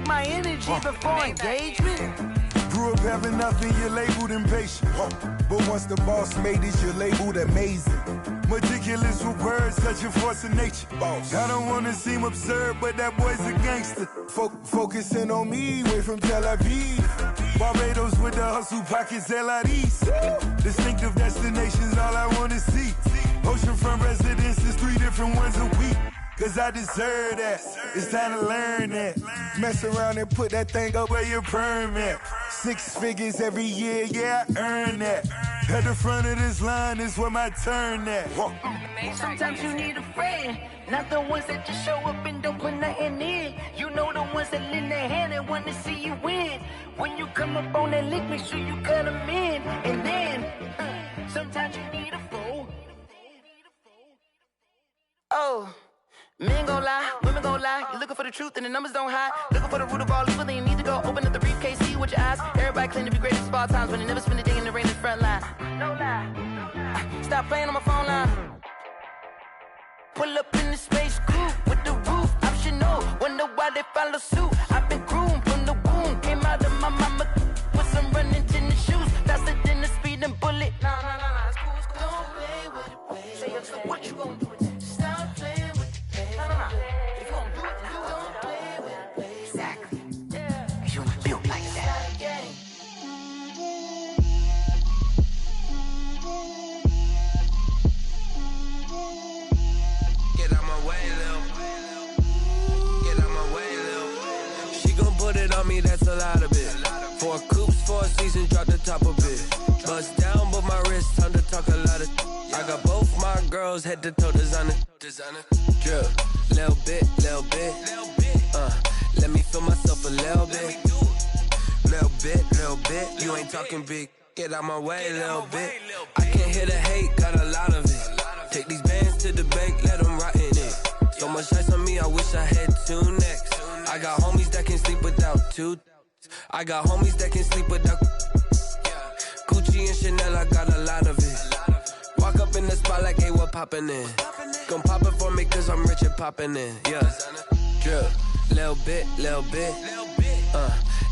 my energy before engagement. Grew up having nothing, you're labeled impatient. But once the boss made it, you're labeled amazing. Meticulous with words, such a force of nature. I don't wanna seem absurd, but that boy's a gangster. Focusing on me, way from Tel Aviv. Barbados with the hustle pockets, LIDs. Distinctive destinations, all I wanna see. Oceanfront residences, 3 different ones a week. Cause I deserve that, it's time to learn that. Mess around and put that thing up where your permit. 6 figures every year, yeah, I earn that. At the front of this line is where my turn at. Sometimes you need a friend, not the ones that just show up and don't put nothing in. You know the ones that lend their hand and want to see you win. When you come up on that lick, make sure you cut them in. And then, sometimes you need a fool. Oh. Men gon' lie, women gon' lie. You looking for the truth and the numbers don't hide. Looking for the root of all evil, then you need to go open up the briefcase, see with your eyes. Everybody claim to be great at small times, but they never spend a day in the rain in the front line. No lie. Stop playing on my phone line. Pull up in the space coupe with the roof optional. Wonder why they follow suit. I've been groomed from the womb. Came out of my mama with some running tennis shoes. Faster than the speeding bullet. Nah, it's cool, it's cool. Don't play with it, baby. Say what you gon' do with it? Stop playing with it. If you gon' do it, you don't play with it, baby. Exactly. Yeah. You built like that. Get out my way, Lil. Get out my way, Lil. She gon' put it on me, that's a lot of it. 4 coops, 4 seasons, drop the top a bit. Bust down, but my wrist, time to talk a lot of. I got both my girls head to toe designer. Drip, little bit. Let me feel myself a little bit. Little bit. You ain't talking big. Get out my way, little bit. I can't hear the hate, got a lot of it. Take these bands to the bank, let them rot in it. So much ice on me, I wish I had 2 necks. I got homies that can sleep without 2. I got homies that can sleep without Gucci and Chanel, I got a lot of it. Walk up in the spot like, hey, what poppin' in? Gon' pop it for me cause I'm rich and poppin' in, yeah. Drip, little bit.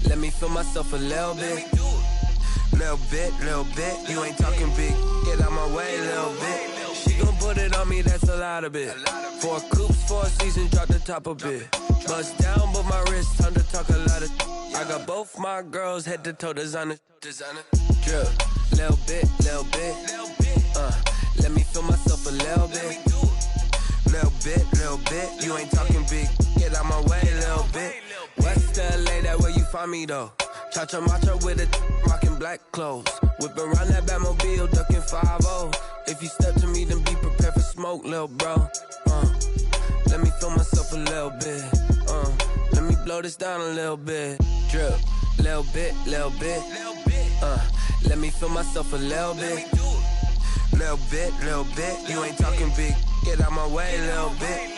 Let me feel myself a little bit. Little bit. You ain't talking big. Get out my way, little bit. She gon' put it on me, that's a lot of it. 4 coops, 4 seasons, drop the top a bit. Bust down, but my wrist, time to talk a lot of. I got both my girls head to toe designer. Drip, little bit. Let me feel myself a little bit. Little bit. You ain't talking big. Get out my way, little bit. West LA, that where you find me though. Cha-cha matcha with a rockin' black clothes. Whip around that Batmobile, ducking 5-0. If you step to me, then be prepared for smoke, lil' bro. Let me feel myself a little bit. Let me blow this down a little bit. Drip, little bit. Let me feel myself a little bit. Little bit. You ain't talking big. Get out my way, little bit.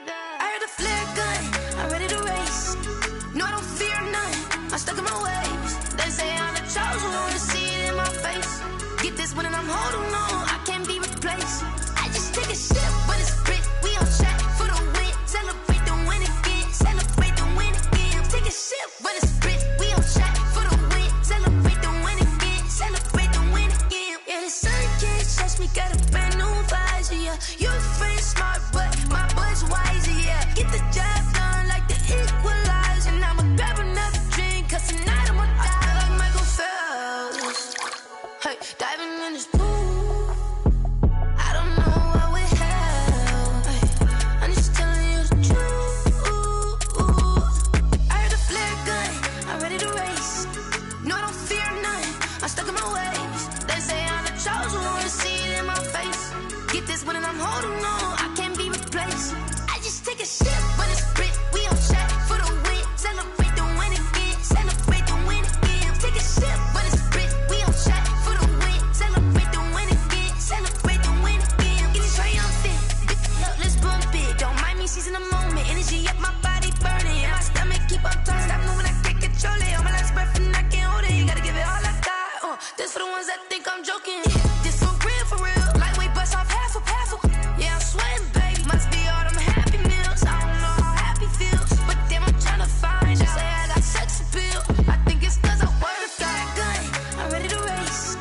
I heard a flare gun, I'm ready to race. No, I don't fear none, I'm stuck in my ways. They say I'm the chosen one, see it in my face. Get this one and I'm holding on, I can't be replaced. I just take a sip, but it's spit, we on track for the win. Celebrate the win again, celebrate the win again. Take a sip, but it's spit, we on track for the win. Celebrate the win again, celebrate the win again. Yeah, the sun can't touch me, got a brand new visor, yeah. You friend smart, but my bud's wiser, yeah. Get the job done like the equalizer. And I'ma grab another drink, cause tonight I'ma die like Michael Phelps. Hey, diving in this pool. This for the ones that think I'm joking. This for real. Lightweight bust off half a. Yeah, I'm sweating, baby. Must be all them happy meals. I don't know how happy feels, but damn, I'm tryna find you. Say I got sex appeal. I think it's 'cause I work. Got a gun, I'm ready to race.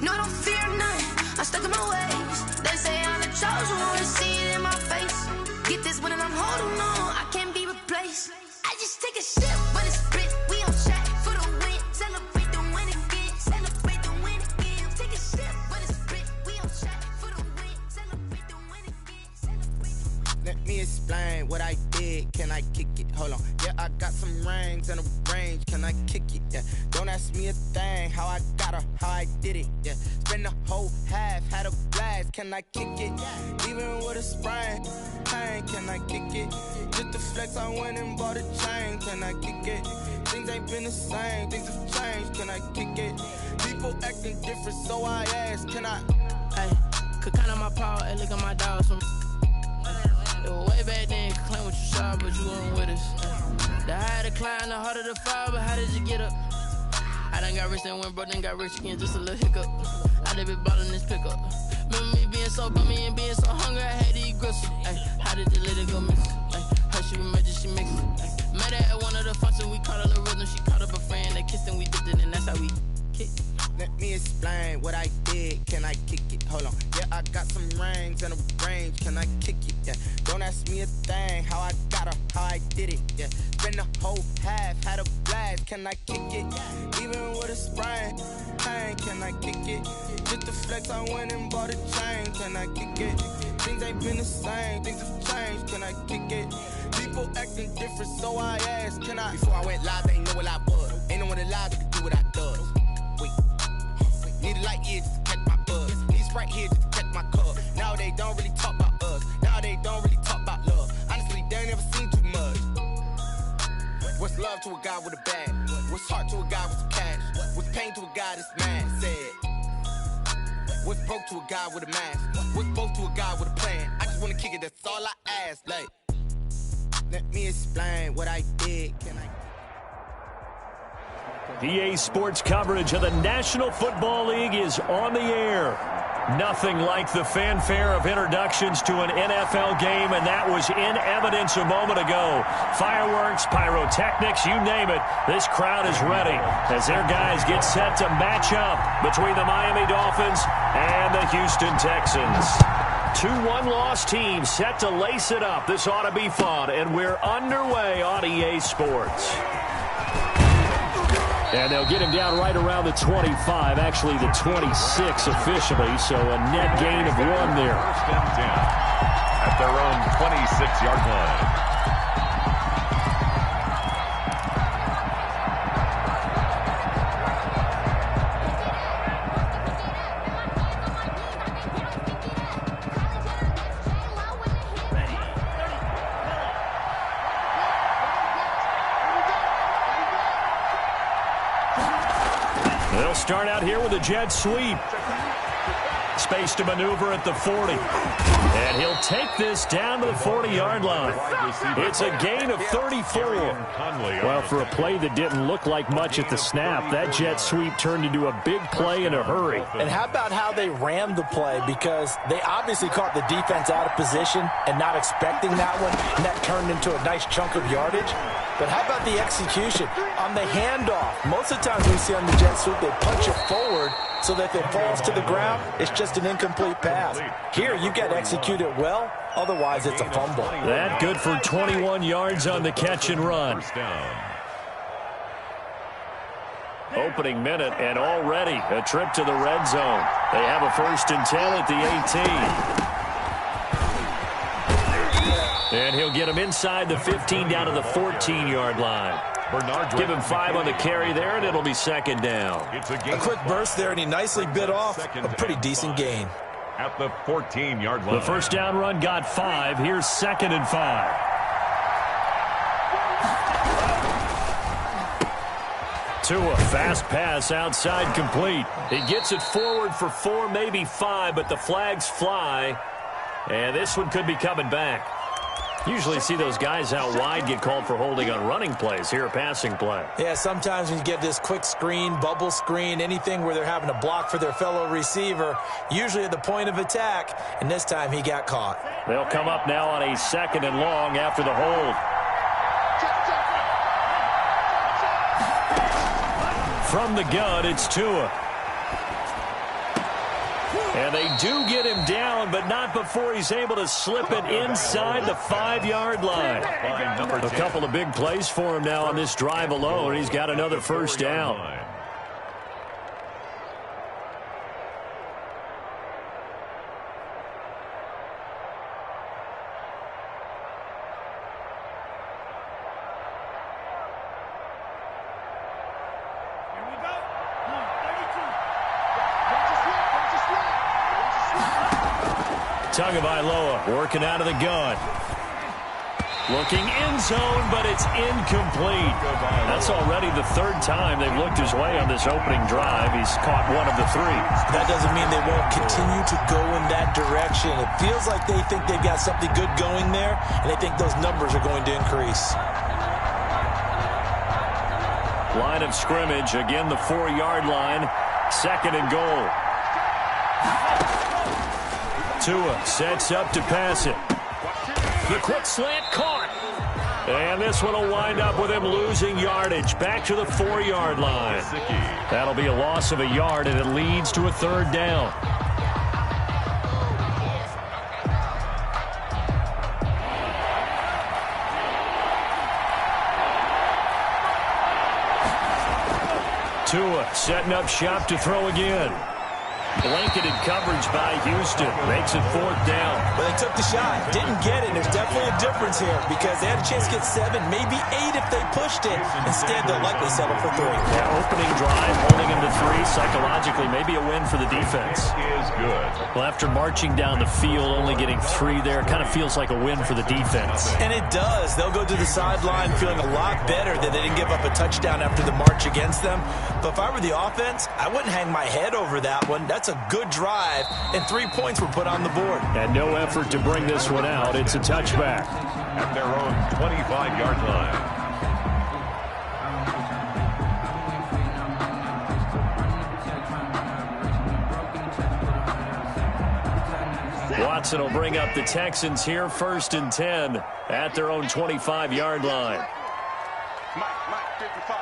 No, I don't fear none. I'm stuck in my ways. They say I'm the chosen one. See it in my face. Get this one and I'm holding on. I can't be replaced. I just take a sip, but it's spit. We on track for the win. Celebrate the win again. Celebrate the win again. Take a sip, but it's spit. We on track for the win. Celebrate the win again. Let me explain what I did. Can I kick it? Hold on. Yeah, I got some rings and a range. Can I kick it? Yeah. Don't ask me a thing. How I got her, how I did it. Yeah. Spend the whole half, had a blast. Can I kick it? Even with a sprain. Pain, can I kick it? Just to flex, I went and bought a chain. Can I kick it? Things ain't been the same. Things have changed. Can I kick it? People acting different, so I ask. Can I? Hey, could count on my power and look at my dogs from. It was way back then, could claim what you saw, but you weren't with us. The higher the climb, the harder the fall, but how did you get up? I done got rich and went broke, then got rich again, just a little hiccup. I done been ballin' this pickup. Remember me being so bummy and being so hungry, I had to eat gristle. Ay, how did the lady go miss? Ay, how she remember she mixed it. Met her at one of the functions, we caught her the rhythm, she caught up a friend, they kissed and we dipped it, and that's how we kicked. Let me explain what I did. Can I kick it? Hold on. Yeah, I got some rings and a range. Can I kick it? Yeah. Don't ask me a thing. How I got her, how I did it. Yeah. Spend the whole half, had a blast. Can I kick it? Even with a sprain. Pain, can I kick it? Just to flex, I went and bought a chain. Can I kick it? Things ain't been the same. Things have changed. Can I kick it? People acting different, so I asked. Can I? Before I went live, they ain't know what I was. Ain't no one alive that could do what I does. Wait. Need a light here just to catch my buzz. Need Sprite here just to catch my cup. Now they don't really talk about us. Now they don't really talk about love. Honestly, they ain't never seen too much. What's love to a guy with a bag? What's heart to a guy with some cash? What's pain to a guy that's mad? Said. What's broke to a guy with a mask? What's both to a guy with a plan? I just wanna kick it, that's all I ask. Like, let me explain what I did. Can I? EA Sports coverage of the National Football League is on the air. Nothing like the fanfare of introductions to an NFL game, and that was in evidence a moment ago. Fireworks, pyrotechnics, you name it. This crowd is ready as their guys get set to match up between the Miami Dolphins and the Houston Texans. Two one-loss teams set to lace it up. This ought to be fun, and we're underway on EA Sports. And they'll get him down right around the 25, actually the 26 officially, so a net gain of 1 there. First and 10 at their own 26-yard line. They'll start out here with a jet sweep. Space to maneuver at the 40. And he'll take this down to the 40-yard line. It's a gain of 34. Well, for a play that didn't look like much at the snap, that jet sweep turned into a big play in a hurry. And how about how they rammed the play? Because they obviously caught the defense out of position and not expecting that one, and that turned into a nice chunk of yardage. But how about the execution? On the handoff, most of the times we see on the jet sweep, they punch it forward so that if it falls to the ground, it's just an incomplete pass. Here, you got to execute it well, otherwise it's a fumble. That good for 21 yards on the catch and run. Opening minute, and already a trip to the red zone. They have a 1st and 10 at the 18. And he'll get him inside the 15 down to the 14-yard line. Give him 5 on the carry there, and it'll be 2nd down. A quick burst there, and he nicely bit off a pretty decent gain. At the 14-yard line. The first down run got 5. Here's 2nd and 5. To a fast pass outside complete. He gets it forward for 4, maybe 5, but the flags fly. And this one could be coming back. Usually see those guys out wide get called for holding on running plays. Here, a passing play. Yeah, sometimes when you get this quick screen, bubble screen, anything where they're having to block for their fellow receiver, usually at the point of attack, and this time he got caught. They'll come up now on a 2nd and long after the hold. From the gun, it's Tua. And they do get him down, but not before he's able to slip it inside the 5-yard line. A couple of big plays for him now on this drive alone. He's got another first down. Tagovailoa working out of the gun. Looking end zone, but it's incomplete. That's already the 3rd time they've looked his way on this opening drive. He's caught one of the 3. That doesn't mean they won't continue to go in that direction. It feels like they think they've got something good going there, and they think those numbers are going to increase. Line of scrimmage, again the 4-yard line. 2nd and goal. Tua sets up to pass it. The quick slant caught. And this one will wind up with him losing yardage. Back to the 4-yard line. That'll be a loss of a yard, and it leads to a 3rd down. Tua setting up shop to throw again. Blanketed coverage by Houston. Makes it 4th down. Well, they took the shot. Didn't get it. There's definitely a difference here because they had a chance to get 7, maybe 8 if they pushed it. Instead, they'll likely settle for 3. Yeah, opening drive, holding him to 3. Psychologically, maybe a win for the defense. Is good. Well, after marching down the field, only getting 3 there, kind of feels like a win for the defense. And it does. They'll go to the sideline feeling a lot better that they didn't give up a touchdown after the march against them. But if I were the offense, I wouldn't hang my head over that one. That's a good drive, and 3 points were put on the board. And no effort to bring this one out. It's a touchback. At their own 25-yard line. Watson will bring up the Texans here, 1st and 10 at their own 25-yard line. Mike, 55.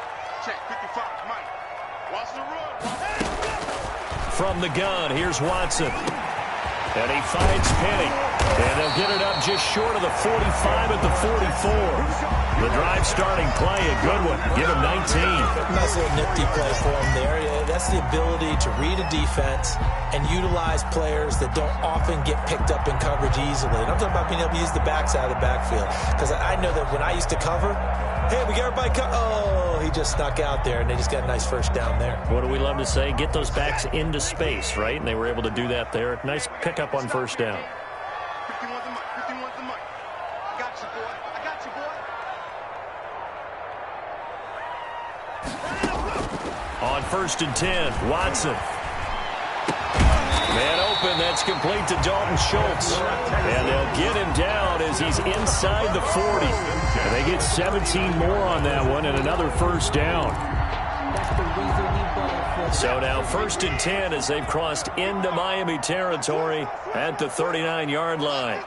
Check, 55. Mike. Watson run. From the gun, here's Watson. And he finds Penny. And they'll get it up just short of the 45 at the 44. The drive starting play, a good one. Give him 19. Nice little nifty play for him there. That's the ability to read a defense and utilize players that don't often get picked up in coverage easily. And I'm talking about being able to use the backside of the backfield. Because I know that when I used to cover, hey, we got everybody oh, he just snuck out there, and they just got a nice first down there. What do we love to say? Get those backs into space, right? And they were able to do that there. Nice pickup on 1st down. 51's the mic. 51's the mic. I got you, boy. I got you, boy. On 1st and 10, Watson. Man open, that's complete to Dalton Schultz. And they'll get him down as he's inside the 40. And they get 17 more on that one and another first down. So now 1st and 10 as they've crossed into Miami territory at the 39-yard line.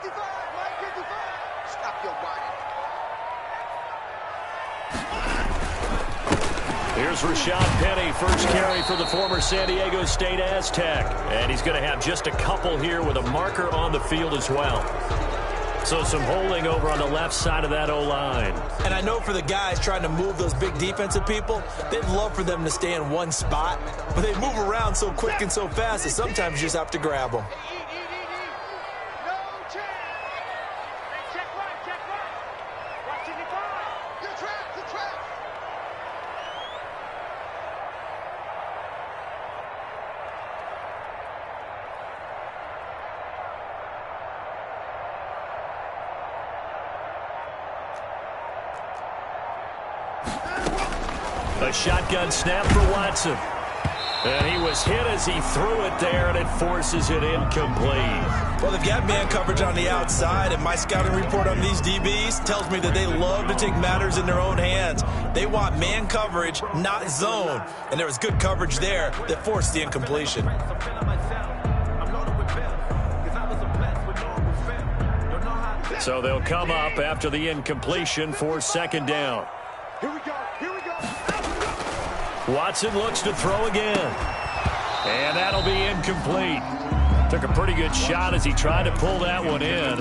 Here's Rashad Penny, first carry for the former San Diego State Aztec. And he's going to have just a couple here with a marker on the field as well. So some holding over on the left side of that O-line. And I know for the guys trying to move those big defensive people, they'd love for them to stay in one spot. But they move around so quick and so fast that sometimes you just have to grab them. A shotgun snap for Watson. And he was hit as he threw it there, and it forces it incomplete. Well, they've got man coverage on the outside, and my scouting report on these DBs tells me that they love to take matters in their own hands. They want man coverage, not zone. And there was good coverage there that forced the incompletion. So they'll come up after the incompletion for second down. Here we go. Here we go. Watson looks to throw again. And that'll be incomplete. Took a pretty good shot as he tried to pull that one in.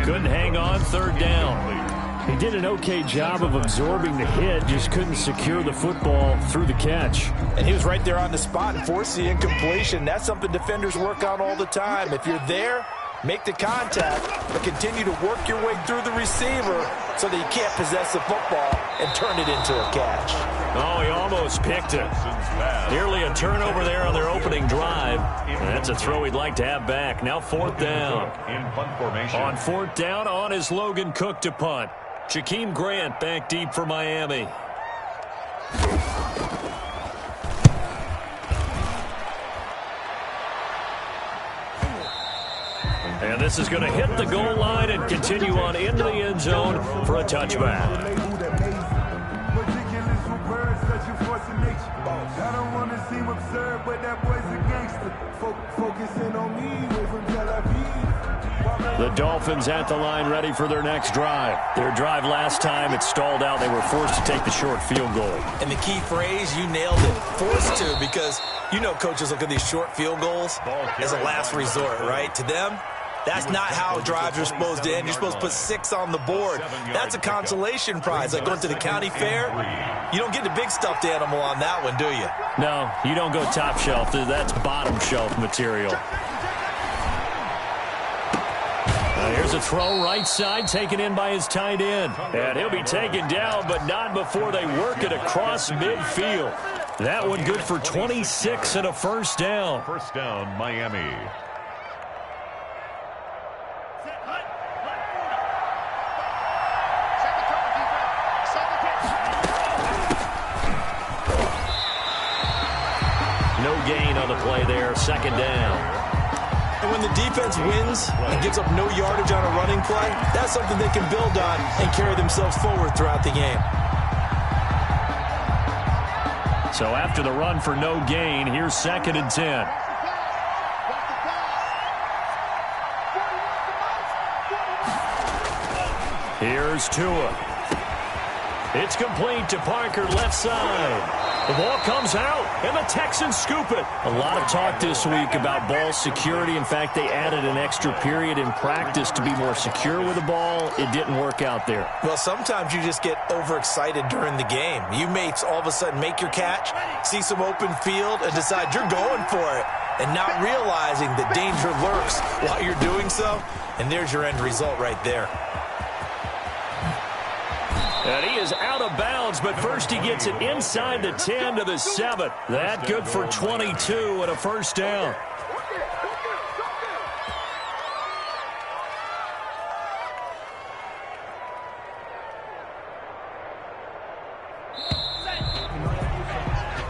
Couldn't hang on, third down. He did an okay job of absorbing the hit, just couldn't secure the football through the catch. And he was right there on the spot and forced the incompletion. That's something defenders work on all the time. If you're there, make the contact, but continue to work your way through the receiver so that you can't possess the football and turn it into a catch. Oh, he almost picked it. Nearly a turnover there on their opening drive. That's a throw he'd like to have back. Now fourth down. On fourth down, on is Logan Cook to punt. Jakeem Grant back deep for Miami. And this is going to hit the goal line and continue on into the end zone for a touchback. I don't want to seem absurd, but that boy's a gangster. Focusing on me, way from Tel Aviv. The Dolphins at the line ready for their next drive. Their drive last time, it stalled out. They were forced to take the short field goal. And the key phrase, you nailed it, forced to, because you know coaches look at these short field goals as a last resort, right? To them, that's not how drives are supposed to end. You're supposed to put 6 on the board. That's a consolation prize. Like going to the county fair, you don't get the big stuffed animal on that one, do you? No, you don't go top shelf. That's bottom shelf material. Here's a throw right side, taken in by his tight end. And he'll be taken down, but not before they work it across midfield. That one good for 26 and a first down. First down, Miami. No gain on the play there, second down. And when the defense wins and gives up no yardage on a running play, that's something they can build on and carry themselves forward throughout the game. So after the run for no gain, here's second and 10. Here's Tua. It's complete to Parker, left side. The ball comes out, and the Texans scoop it. A lot of talk this week about ball security. In fact, they added an extra period in practice to be more secure with the ball. It didn't work out there. Well, sometimes you just get overexcited during the game. You may all of a sudden make your catch, see some open field, and decide you're going for it, and not realizing that danger lurks while you're doing so. And there's your end result right there. And he is out of bounds, but first he gets it inside the 10 to the 7. That good for 22 and a first down.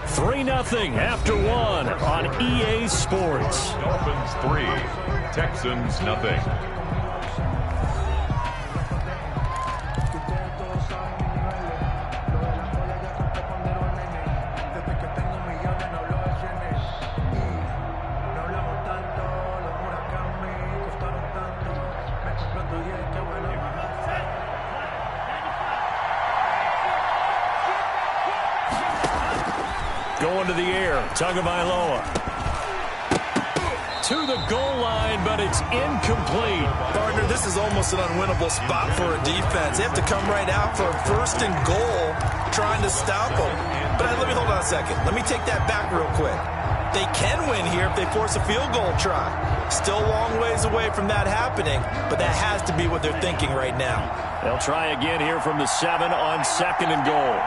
Three 3-0 after one on EA Sports. Dolphins 3, Texans 0. Going to the air, Tagovailoa. To the goal line, but it's incomplete. Partner, this is almost an unwinnable spot for a defense. They have to come right out for a first and goal, trying to stop them. But let me hold on a second. Let me take that back real quick. They can win here if they force a field goal try. Still a long ways away from that happening, but that has to be what they're thinking right now. They'll try again here from the 7 on second and goal.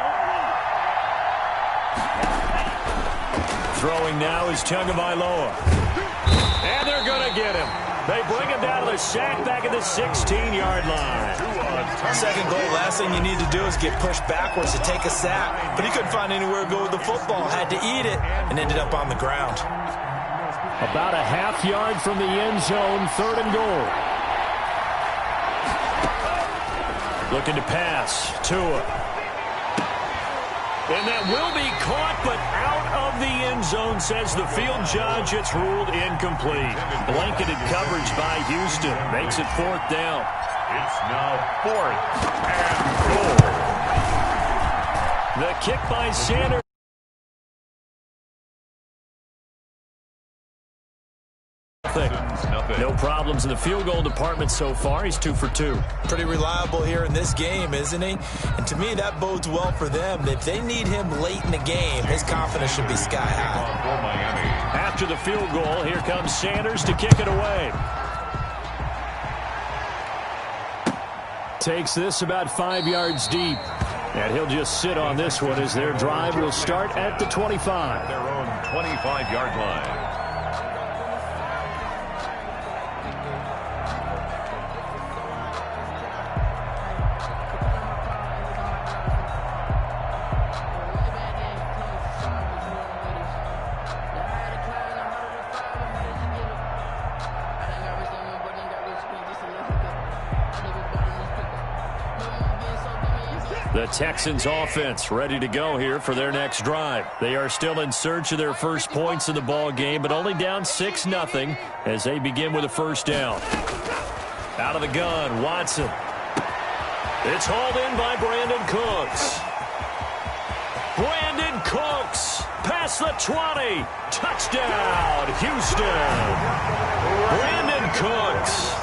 Throwing now is Tagovailoa. And they're going to get him. They bring him down to the sack back at the 16-yard line. Second goal, last thing you need to do is get pushed backwards to take a sack. But he couldn't find anywhere to go with the football. Had to eat it and ended up on the ground. About a half yard from the end zone, 3rd and goal. Looking to pass. Tua. And that will be caught, but out of the end zone, says the field judge. It's ruled incomplete. Blanketed coverage by Houston. Makes it 4th down. It's now 4th and goal. The kick by Sanders. No problems in the field goal department so far. He's 2 for 2. Pretty reliable here in this game, isn't he? And to me, that bodes well for them. If they need him late in the game, his confidence should be sky high. After the field goal, here comes Sanders to kick it away. Takes this about 5 yards deep. And he'll just sit on this one as their drive will start at the 25. Their own 25-yard line. The Texans offense ready to go here for their next drive. They are still in search of their first points in the ball game, but only down 6-0 as they begin with a first down. Out of the gun, Watson. It's hauled in by Brandon Cooks. Brandon Cooks past the 20. Touchdown, Houston. Brandon Cooks.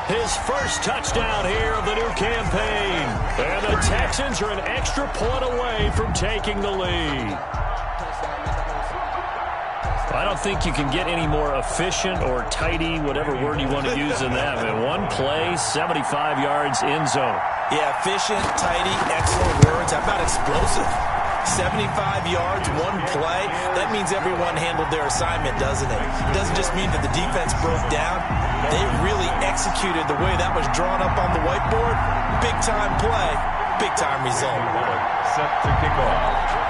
His first touchdown here of the new campaign. And the Texans are an extra point away from taking the lead. I don't think you can get any more efficient or tidy, whatever word you want to use in that. In one play, 75 yards in zone. Yeah, efficient, tidy, excellent words. How about explosive? 75 yards, one play. That means everyone handled their assignment, doesn't it? It doesn't just mean that the defense broke down. They really executed the way that was drawn up on the whiteboard. Big-time play, big-time result. Set to kick off.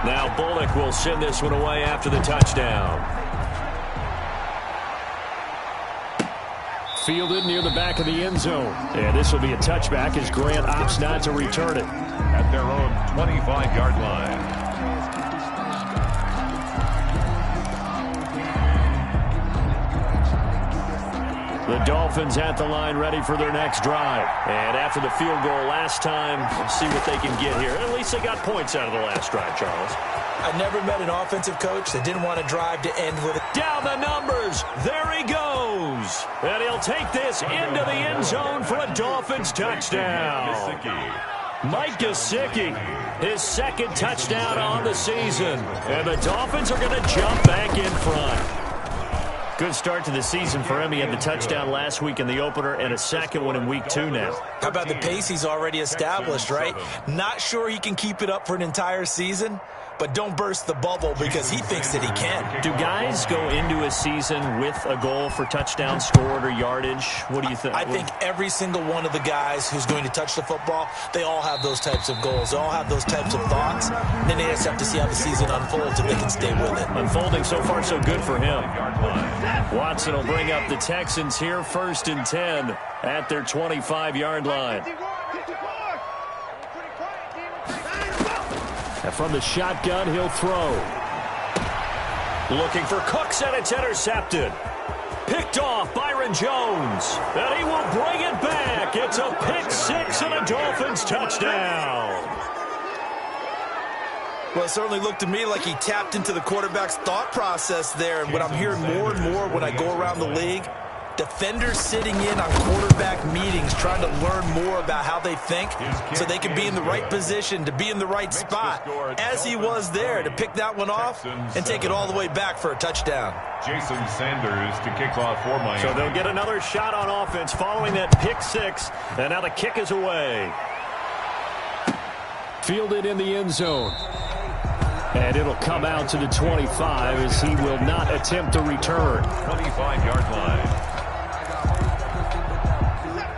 Now Bullock will send this one away after the touchdown. Fielded near the back of the end zone. And this will be a touchback as Grant opts not to return it. At their own 25-yard line. The Dolphins at the line ready for their next drive. And after the field goal last time, let's see what they can get here. At least they got points out of the last drive, Charles. I never met an offensive coach that didn't want to drive to end with it. Down the numbers. There he goes. And he'll take this into the end zone for a Dolphins touchdown. Mike Gesicki, his second touchdown on the season. And the Dolphins are going to jump back in front. Good start to the season for him. He had the touchdown last week in the opener and a second one in week 2 now. How about the pace he's already established, right? Not sure he can keep it up for an entire season, but don't burst the bubble because he thinks that he can. Do guys go into a season with a goal for touchdown scored or yardage? What do you think? I think every single one of the guys who's going to touch the football, they all have those types of goals. They all have those types of thoughts. And then they just have to see how the season unfolds if they can stay with it. Unfolding so far so good for him. Watson will bring up the Texans here 1st and 10 at their 25-yard line. And from the shotgun, he'll throw. Looking for Cooks, and it's intercepted. Picked off Byron Jones. And he will bring it back. It's a pick six and a Dolphins touchdown. Well, it certainly looked to me like he tapped into the quarterback's thought process there. And what I'm hearing more and more when I go around the league, defenders sitting in on quarterback meetings trying to learn more about how they think so they can be in the right position to be in the right spot, as he was there to pick that one off and take it all the way back for a touchdown. Jason Sanders to kick off for Miami. So they'll get another shot on offense following that pick six, and now the kick is away. Fielded in the end zone. And it'll come out to the 25 as he will not attempt a return. 25-yard line.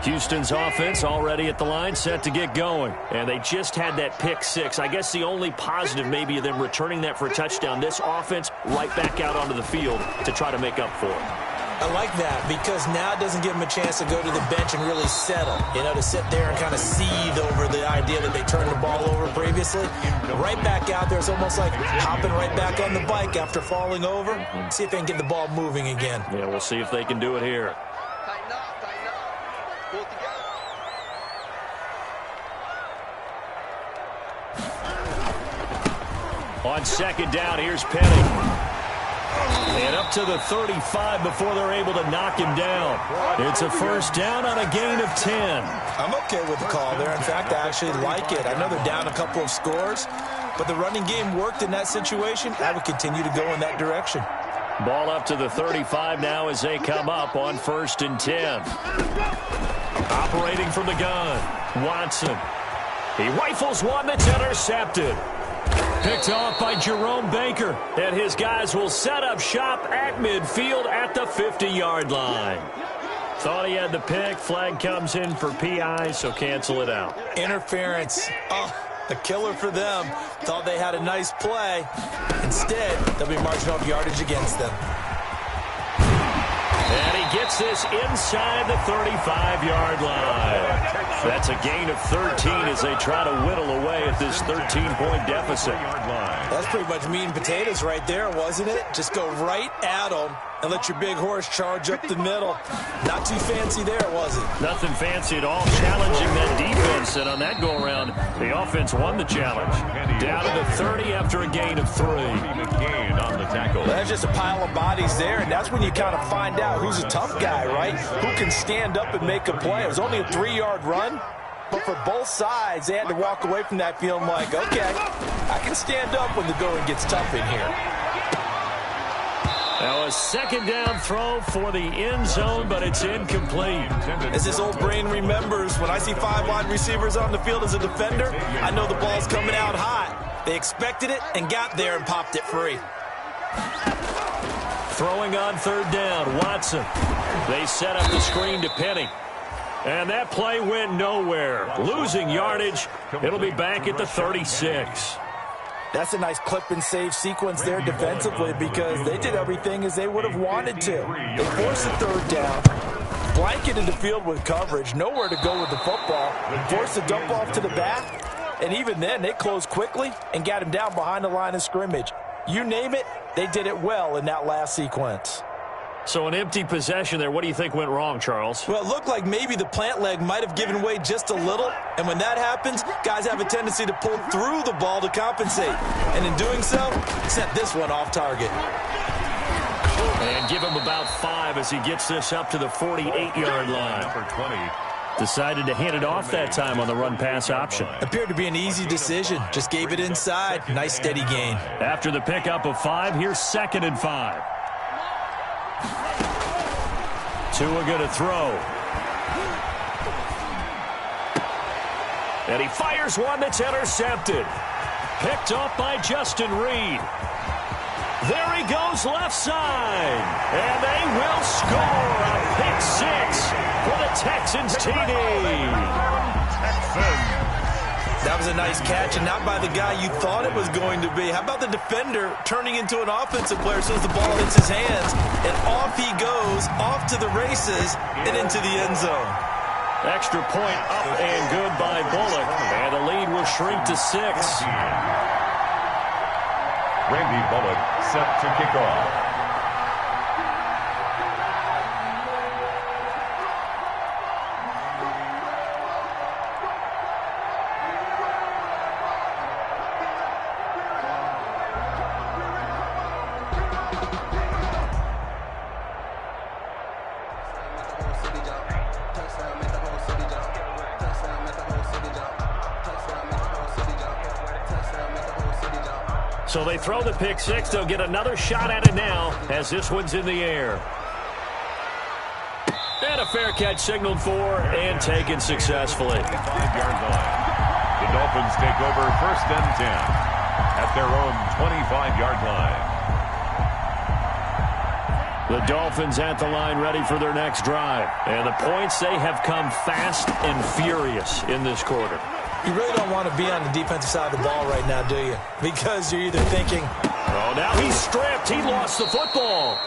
Houston's offense already at the line, set to get going. And they just had that pick six. I guess the only positive maybe of them returning that for a touchdown. This offense right back out onto the field to try to make up for it. I like that because now it doesn't give them a chance to go to the bench and really settle. You know, to sit there and kind of seethe over the idea that they turned the ball over previously. Right back out there, it's almost like hopping right back on the bike after falling over. See if they can get the ball moving again. Yeah, we'll see if they can do it here. On second down, here's Penny. And up to the 35 before they're able to knock him down. It's a first down on a gain of 10. I'm okay with the call there. In fact, I actually like it. I know they're down a couple of scores, but the running game worked in that situation. I would continue to go in that direction. Ball up to the 35 now as they come up on 1st and 10. Operating from the gun, Watson. He rifles one that's intercepted. Picked off by Jerome Baker, and his guys will set up shop at midfield at the 50-yard line. Thought he had the pick. Flag comes in for PI, so cancel it out. Interference. Oh, a killer for them. Thought they had a nice play. Instead, they'll be marching off yardage against them. And he gets this inside the 35-yard line. That's a gain of 13 as they try to whittle away at this 13-point deficit. That's pretty much meat and potatoes right there, wasn't it? Just go right at them and let your big horse charge up the middle. Not too fancy there, was it? Nothing fancy at all. Challenging that defense, and on that go-around, the offense won the challenge. Down to the 30 after a gain of 3. McCain on the tackle. Well, there's just a pile of bodies there, and that's when you kind of find out who's a tough guy, right? Who can stand up and make a play. It was only a 3-yard run, but for both sides, they had to walk away from that feeling like, okay, I can stand up when the going gets tough in here. Now a second down throw for the end zone, but it's incomplete. As this old brain remembers, when I see 5 wide receivers on the field as a defender, I know the ball's coming out hot. They expected it and got there and popped it free. Throwing on 3rd down, Watson. They set up the screen to Penny. And that play went nowhere. Losing yardage. It'll be back at the 36. That's a nice clip and save sequence there defensively because they did everything as they would have wanted to. They forced the 3rd down, blanketed the field with coverage, nowhere to go with the football, forced the dump off to the back, and even then they closed quickly and got him down behind the line of scrimmage. You name it, they did it well in that last sequence. So an empty possession there. What do you think went wrong, Charles? Well, it looked like maybe the plant leg might have given way just a little. And when that happens, guys have a tendency to pull through the ball to compensate. And in doing so, sent this one off target. And give him about 5 as he gets this up to the 48-yard line. Number 20. Decided to hand it off that time on the run-pass option. Appeared to be an easy decision. Just gave it inside. Nice steady gain. After the pickup of 5, here's 2nd and 5. Tua going to throw. And he fires one that's intercepted. Picked off by Justin Reed. There he goes left side. And they will score a pick 6 for the Texans TD. That was a nice catch, and not by the guy you thought it was going to be. How about the defender turning into an offensive player as soon as the ball hits his hands, and off he goes, off to the races, and into the end zone. Extra point up and good by Bullock, and the lead will shrink to 6. Randy Bullock set to kick off. So they throw the pick 6. They'll get another shot at it now as this one's in the air. And a fair catch signaled for and taken successfully. 5-yard line. The Dolphins take over 1st and 10. at their own 25-yard line. The Dolphins at the line ready for their next drive. And the points, they have come fast and furious in this quarter. You really don't want to be on the defensive side of the ball right now, do you? Because you're either thinking, oh, now he's stripped. He lost the football.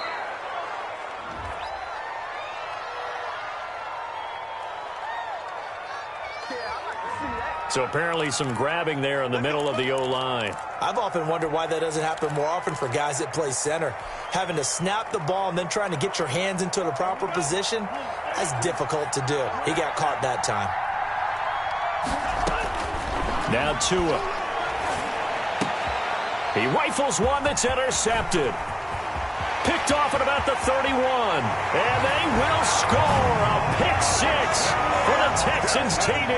So apparently some grabbing there in the middle of the O-line. I've often wondered why that doesn't happen more often for guys that play center. Having to snap the ball and then trying to get your hands into the proper position, that's difficult to do. He got caught that time. Now Tua. He rifles one that's intercepted. Picked off at about the 31. And they will score a pick six for the Texans TD.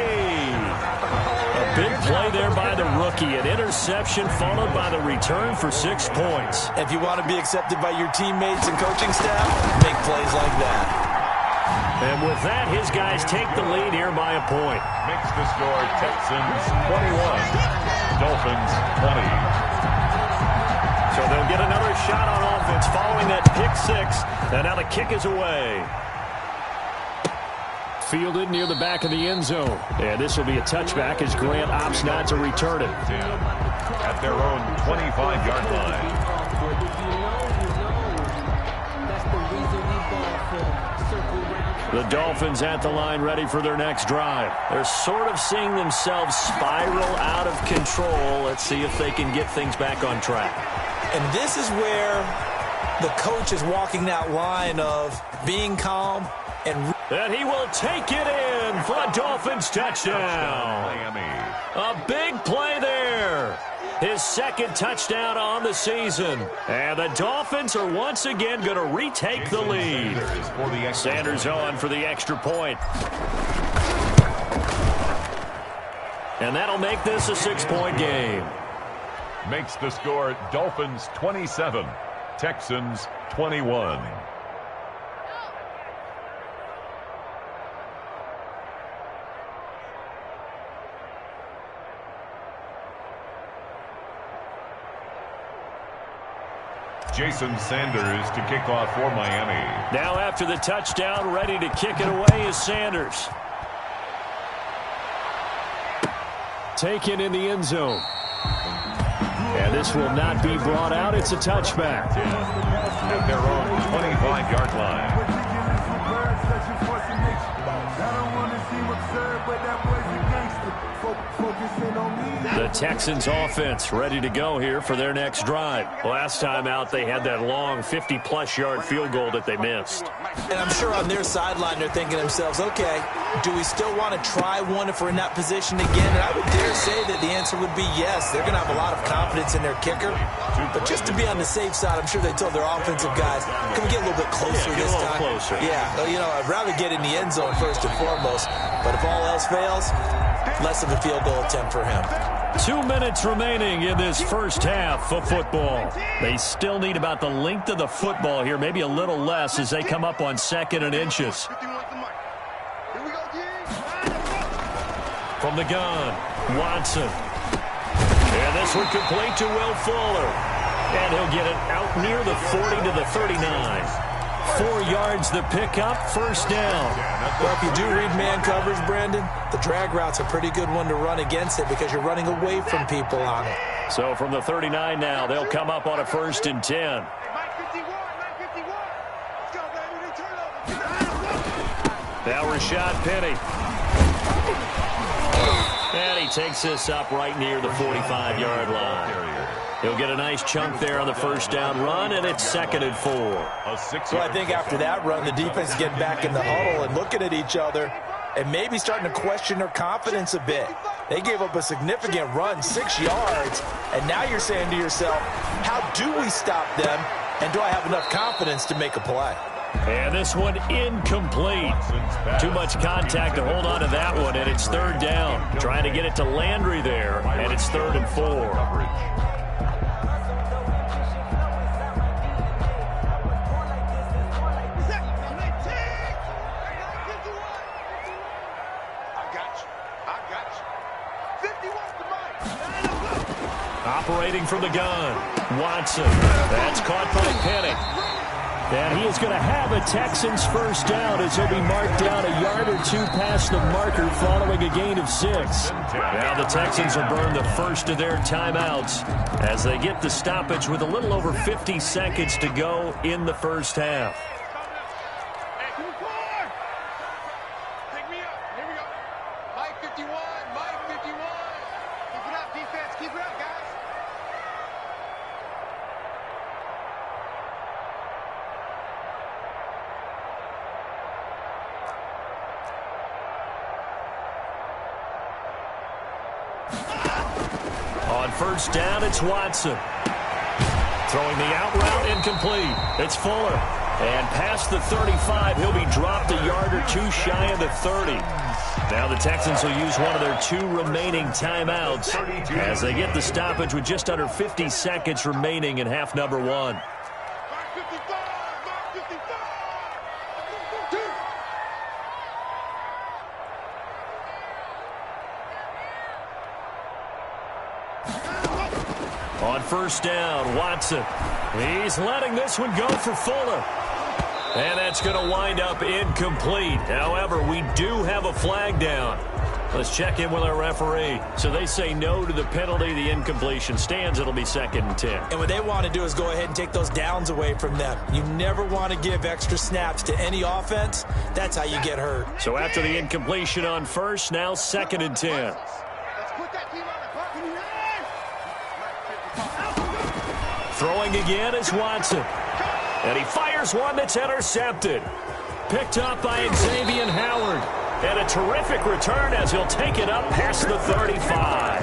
A big play there by the rookie. An interception followed by the return for 6 points. If you want to be accepted by your teammates and coaching staff, make plays like that. And with that, his guys take the lead here by a point. Makes the score Texans 21, Dolphins 20. So they'll get another shot on offense following that pick six. And now the kick is away. Fielded near the back of the end zone. And this will be a touchback as Grant opts not to return it. At their own 25-yard line. The Dolphins at the line ready for their next drive. They're sort of seeing themselves spiral out of control. Let's see if they can get things back on track. And this is where the coach is walking that line of being calm and he will take it in for a Dolphins touchdown. Miami. A big play there. His second touchdown on the season. And the Dolphins are once again going to retake the lead. Sanders on for the extra point. And that'll make this a 6-point game. Makes the score Dolphins 27, Texans 21. Jason Sanders to kick off for Miami. Now after the touchdown, ready to kick it away is Sanders. Taken in the end zone. And this will not be brought out. It's a touchback. At their own 25-yard line. The Texans offense ready to go here for their next drive. Last time out, they had that long 50-plus yard field goal that they missed. And I'm sure on their sideline they're thinking to themselves, okay, do we still want to try one if we're in that position again? And I would dare say that the answer would be yes. They're going to have a lot of confidence in their kicker. But just to be on the safe side, I'm sure they told their offensive guys, can we get a little bit closer this time? Closer. Yeah, you know, I'd rather get in the end zone first and foremost. But if all else fails, less of a field goal attempt for him. 2 minutes remaining in this first half of football. They still need about the length of the football here, maybe a little less as they come up on 2nd and inches. From the gun, Watson. And this one complete to Will Fuller. And he'll get it out near the 40 to the 39. 4 yards the pickup, first down. Well, if you do read man coverage, Brandon, the drag route's a pretty good one to run against it because you're running away from people on it. So from the 39 now, they'll come up on a 1st and 10. Now Rashad Penny. And he takes this up right near the 45-yard line. He'll get a nice chunk there on the first down run, and it's 2nd and 4. So I think after that run, the defense getting back in the huddle and looking at each other and maybe starting to question their confidence a bit. They gave up a significant run, 6 yards, and now you're saying to yourself, how do we stop them, and do I have enough confidence to make a play? And this one incomplete. Too much contact to hold on to that one, and it's 3rd down. Trying to get it to Landry there, and it's 3rd and 4. Operating from the gun, Watson. That's caught by Penny. And he is going to have a Texans first down as he'll be marked down a yard or two past the marker following a gain of 6. Now the Texans will burn the first of their timeouts as they get the stoppage with a little over 50 seconds to go in the first half. On first down, it's Watson. Throwing the out route, incomplete. It's Fuller. And past the 35, he'll be dropped a yard or two shy of the 30. Now the Texans will use one of their 2 remaining timeouts as they get the stoppage with just under 50 seconds remaining in half number 1. On first down, Watson. He's letting this one go for Fuller. And that's going to wind up incomplete. However, we do have a flag down. Let's check in with our referee. So they say no to the penalty. The incompletion stands. It'll be 2nd and 10. And what they want to do is go ahead and take those downs away from them. You never want to give extra snaps to any offense. That's how you get hurt. So after the incompletion on first, now 2nd and 10. Throwing again is Watson. And he fires one that's intercepted. Picked up by Xavier Howard. And a terrific return as he'll take it up past the 35.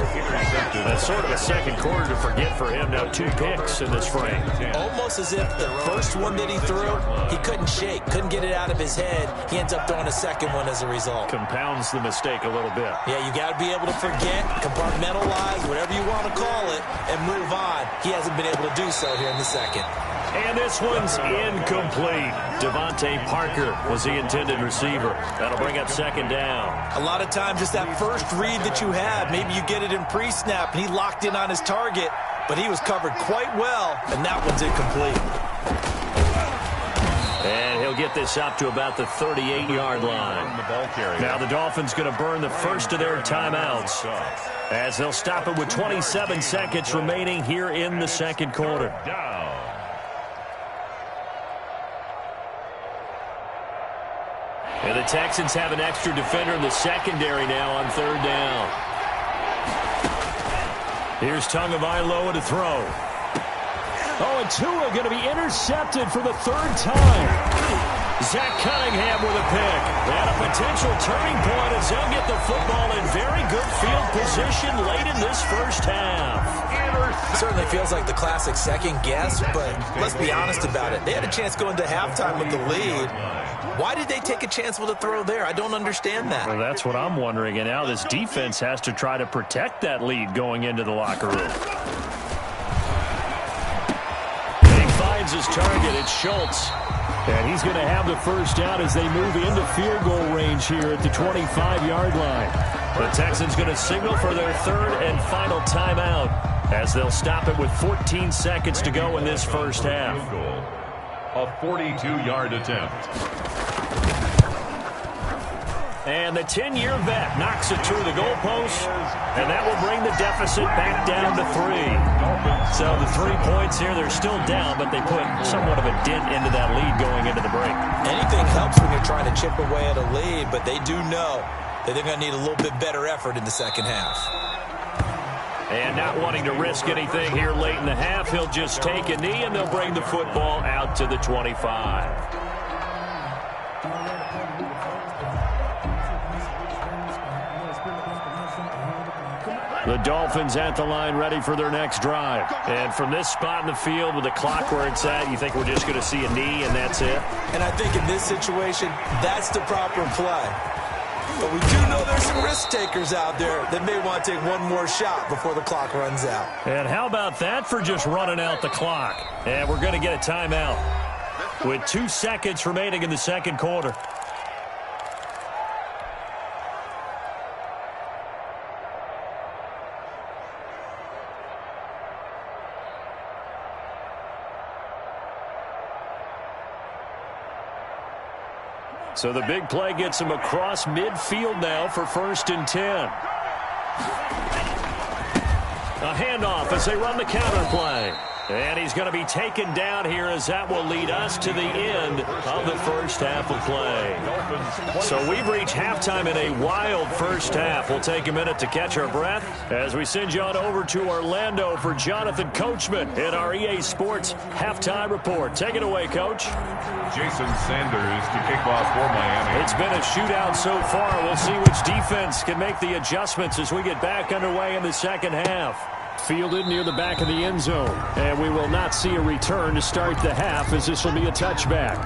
That's sort of a second quarter to forget for him. Now 2 picks in this frame. Almost as if the first one that he threw, he couldn't shake, couldn't get it out of his head. He ends up throwing a second one as a result. Compounds the mistake a little bit. Yeah, you got to be able to forget, compartmentalize, whatever you want to call it, and move on. He hasn't been able to do so here in the second. And this one's incomplete. Devontae Parker was the intended receiver. That'll bring up 2nd down. A lot of times, just that first read that you have, maybe you get it in pre-snap, and he locked in on his target, but he was covered quite well, and that one's incomplete. And he'll get this up to about the 38-yard line. Now the Dolphins going to burn the first of their timeouts as they'll stop it with 27 seconds remaining here in the second quarter. And the Texans have an extra defender in the secondary now on 3rd down. Here's Tagovailoa to throw. Oh, and Tua going to be intercepted for the 3rd time. Zach Cunningham with a pick. And a potential turning point as they'll get the football in very good field position late in this first half. Certainly feels like the classic second guess, but let's be honest about it. They had a chance going to halftime with the lead. Why did they take a chance with a throw there? I don't understand that. Well, that's what I'm wondering. And now this defense has to try to protect that lead going into the locker room. And he finds his target. It's Schultz. And he's going to have the first down as they move into field goal range here at the 25-yard line. The Texans going to signal for their 3rd and final timeout as they'll stop it with 14 seconds to go in this first half. A 42-yard attempt. And the 10-year vet knocks it through the goalpost, and that will bring the deficit back down to 3. So the 3 points here, they're still down, but they put somewhat of a dent into that lead going into the break. Anything helps when you're trying to chip away at a lead, but they do know that they're going to need a little bit better effort in the second half. And not wanting to risk anything here late in the half, he'll just take a knee, and they'll bring the football out to the 25. The Dolphins at the line ready for their next drive. And from this spot in the field with the clock where it's at, you think we're just going to see a knee and that's it? And I think in this situation, that's the proper play. But we do know there's some risk takers out there that may want to take one more shot before the clock runs out. And how about that for just running out the clock? And we're going to get a timeout with 2 seconds remaining in the second quarter. So the big play gets him across midfield now for 1st and 10. A handoff as they run the counter play. And he's going to be taken down here as that will lead us to the end of the first half of play. So we've reached halftime in a wild first half. We'll take a minute to catch our breath as we send you on over to Orlando for Jonathan Coachman in our EA Sports Halftime Report. Take it away, Coach. Jason Sanders to kick off for Miami. It's been a shootout so far. We'll see which defense can make the adjustments as we get back underway in the second half. Fielded near the back of the end zone. And we will not see a return to start the half as this will be a touchback.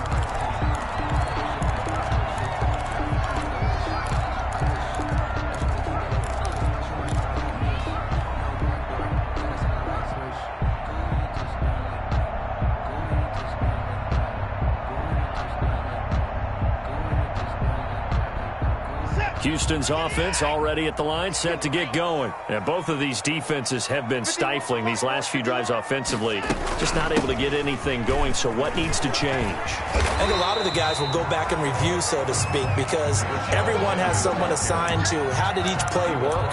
Houston's offense already at the line, set to get going. And both of these defenses have been stifling these last few drives offensively. Just not able to get anything going, so what needs to change? I think a lot of the guys will go back and review, so to speak, because everyone has someone assigned to how did each play work.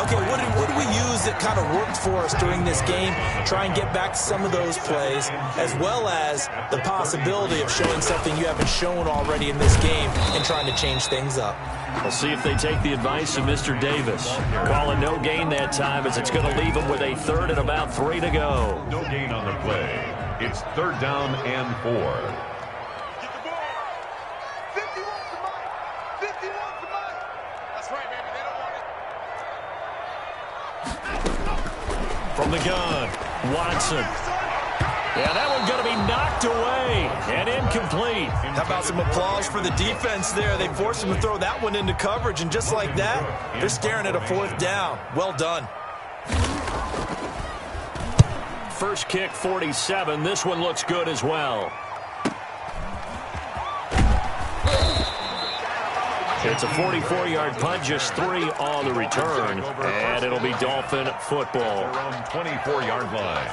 Okay, what did we use that kind of worked for us during this game? Try and get back to some of those plays, as well as the possibility of showing something you haven't shown already in this game and trying to change things up. We'll see if they take the advice of Mr. Davis. Calling no gain that time as it's going to leave them with a 3rd and about 3 to go. No gain on the play. It's 3rd down and 4. Get the ball. 51 to Mike. 51 to Mike. That's right, baby. They don't want it. From the gun, Watson. Yeah, that one's going to be knocked away and incomplete. How about some applause for the defense there? They forced him to throw that one into coverage, and just like that, they're staring at a 4th down. Well done. First kick, 47. This one looks good as well. It's a 44-yard punt, just 3 on the return, and it'll be Dolphin football. Around 24-yard line.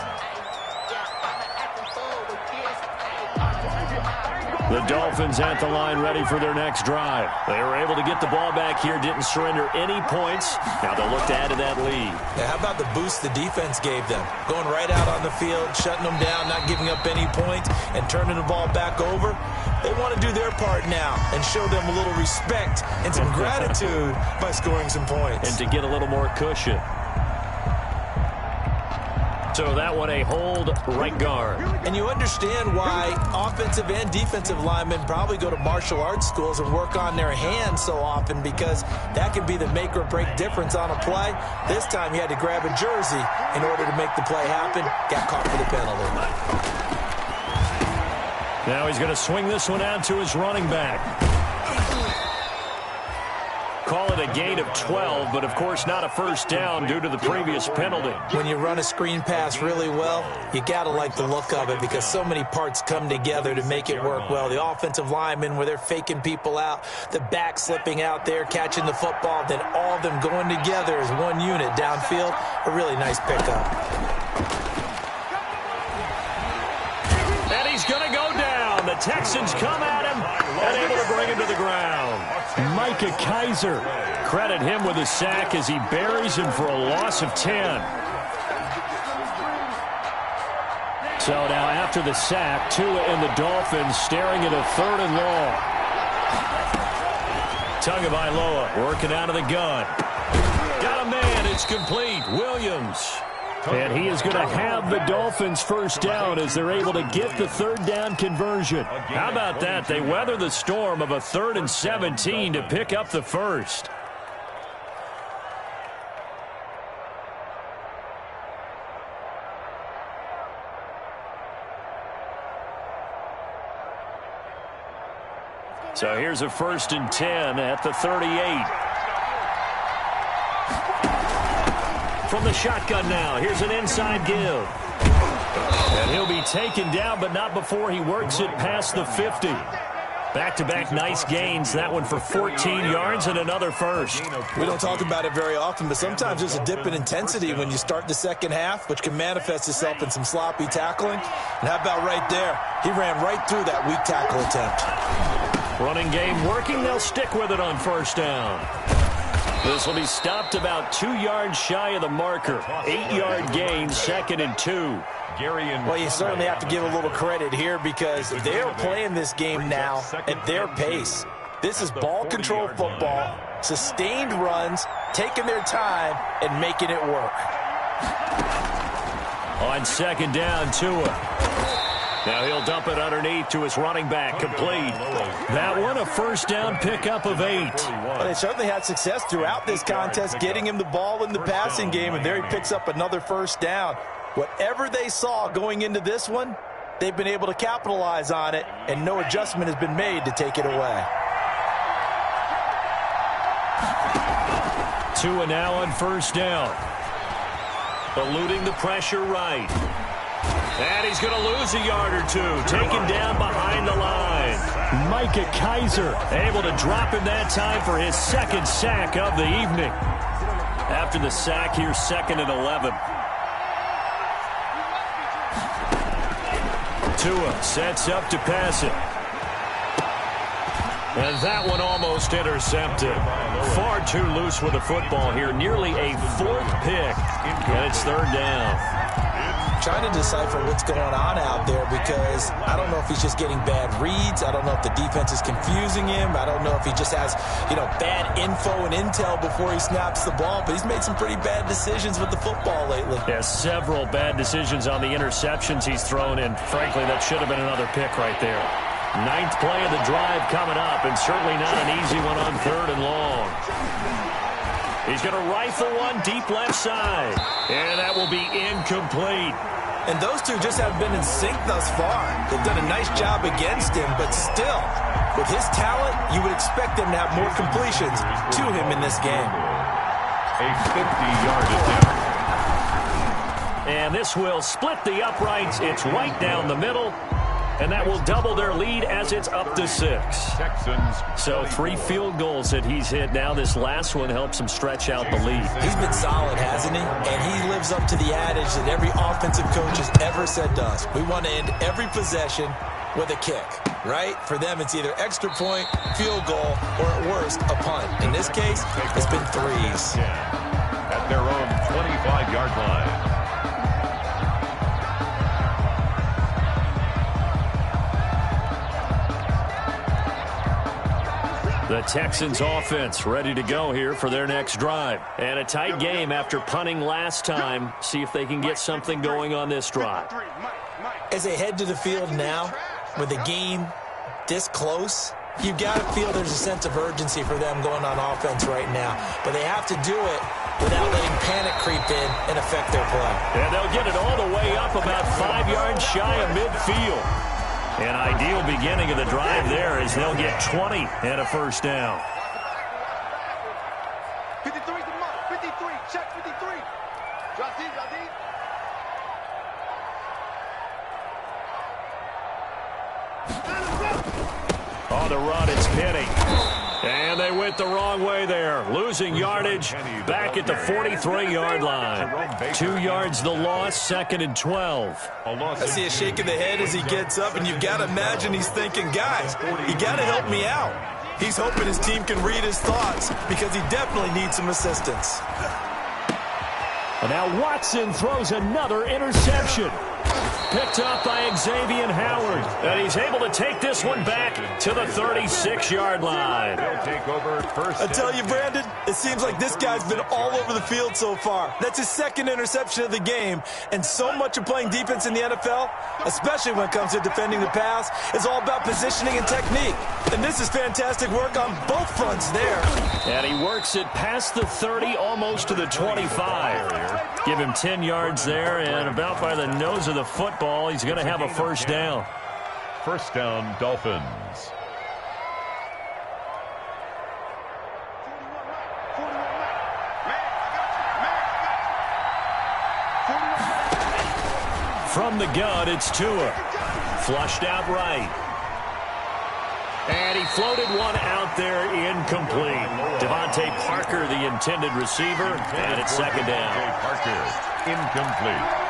The Dolphins at the line ready for their next drive. They were able to get the ball back here, didn't surrender any points. Now they'll look to add to that lead. Yeah, how about the boost the defense gave them? Going right out on the field, shutting them down, not giving up any points, and turning the ball back over. They want to do their part now and show them a little respect and some gratitude by scoring some points. And to get a little more cushion. So that one a hold right guard. And you understand why offensive and defensive linemen probably go to martial arts schools and work on their hands so often, because that can be the make or break difference on a play. This time he had to grab a jersey in order to make the play happen. Got caught for the penalty. Now he's going to swing this one out to his running back. Call it a gain of 12, but of course not a first down due to the previous penalty. When you run a screen pass really well, you got to like the look of it, because so many parts come together to make it work well. The offensive linemen, where they're faking people out, the back slipping out there, catching the football, then all of them going together as one unit downfield. A really nice pickup. And he's going to go down. The Texans come at him and able to bring him to the ground. Micah Kiser, credit him with a sack as he buries him for a loss of 10. So now after the sack, Tua and the Dolphins staring at a 3rd and long. Tagovailoa working out of the gun. Got a man, it's complete. Williams. And he is going to have the Dolphins first down as they're able to get the 3rd down conversion. How about that? They weather the storm of a 3rd and 17 to pick up the first. So here's a 1st and 10 at the 38. From the shotgun now, here's an inside give. And he'll be taken down, but not before he works it past the 50. Back-to-back nice gains, that one for 14 yards and another first. We don't talk about it very often, but sometimes there's a dip in intensity when you start the second half, which can manifest itself in some sloppy tackling. And how about right there? He ran right through that weak tackle attempt. Running game working. They'll stick with it on first down. This will be stopped about 2 yards shy of the marker. 8-yard gain, 2nd and 2. Well, you certainly have to give a little credit here because they're playing this game now at their pace. This is ball control football, sustained runs, taking their time, and making it work. On 2nd down, Tua. Now he'll dump it underneath to his running back, complete. That one a first down pickup of 8. Well, they certainly had success throughout this contest, getting him the ball in the passing game, and there he picks up another first down. Whatever they saw going into this one, they've been able to capitalize on it, and no adjustment has been made to take it away. Tua now on first down. Eluding the pressure right. And he's going to lose a yard or two. Taken down behind the line. Micah Kaiser able to drop him that time for his 2nd sack of the evening. After the sack, here's 2nd and 11. Tua sets up to pass it. And that one almost intercepted. Far too loose with the football here. Nearly a 4th pick. And it's 3rd down. Trying to decipher what's going on out there because I don't know if he's just getting bad reads. I don't know if the defense is confusing him. I don't know if he just has, bad info and intel before he snaps the ball. But he's made some pretty bad decisions with the football lately. Yeah, several bad decisions on the interceptions he's thrown, and frankly, that should have been another pick right there. 9th play of the drive coming up, and certainly not an easy one on 3rd and long. He's going to rifle one deep left side, and that will be incomplete. And those two just haven't been in sync thus far. They've done a nice job against him, but still, with his talent, you would expect them to have more completions to him in this game. A 50-yard attempt. And this will split the uprights. It's right down the middle. And that will double their lead as it's up to 6. Texans. So 3 field goals that he's hit now. This last one helps him stretch out the lead. He's been solid, hasn't he? And he lives up to the adage that every offensive coach has ever said to us. We want to end every possession with a kick, right? For them, it's either extra point, field goal, or at worst, a punt. In this case, it's been 3s. At their own 25-yard line. The Texans offense ready to go here for their next drive. And a tight game after punting last time. See if they can get something going on this drive. As they head to the field now, with the game this close, you've got to feel there's a sense of urgency for them going on offense right now. But they have to do it without letting panic creep in and affect their play. And they'll get it all the way up about 5 yards shy of midfield. An ideal beginning of the drive there as they'll get 20 and a first down. 53 to mark. 53. Check 53. Drop deep, drop deep. On the run, it's Penny. And they went the wrong way there. Losing yardage back at the 43-yard line. 2 yards the loss, 2nd and 12. I see a shake of the head as he gets up, and you've got to imagine he's thinking, guys, you got to help me out. He's hoping his team can read his thoughts because he definitely needs some assistance. And now Watson throws another interception. Picked up by Xavier Howard. And he's able to take this one back to the 36-yard line. They'll take over first. I tell you, Brandon, it seems like this guy's been all over the field so far. That's his 2nd interception of the game. And so much of playing defense in the NFL, especially when it comes to defending the pass, is all about positioning and technique. And this is fantastic work on both fronts there. And he works it past the 30, almost to the 25. Give him 10 yards there, and about by the nose of the football, he's going to have a first down. First down, Dolphins. From the gun, it's Tua. Flushed out right. And he floated one out there incomplete. Devontae Parker, the intended receiver, and it's 2nd down. Parker, incomplete.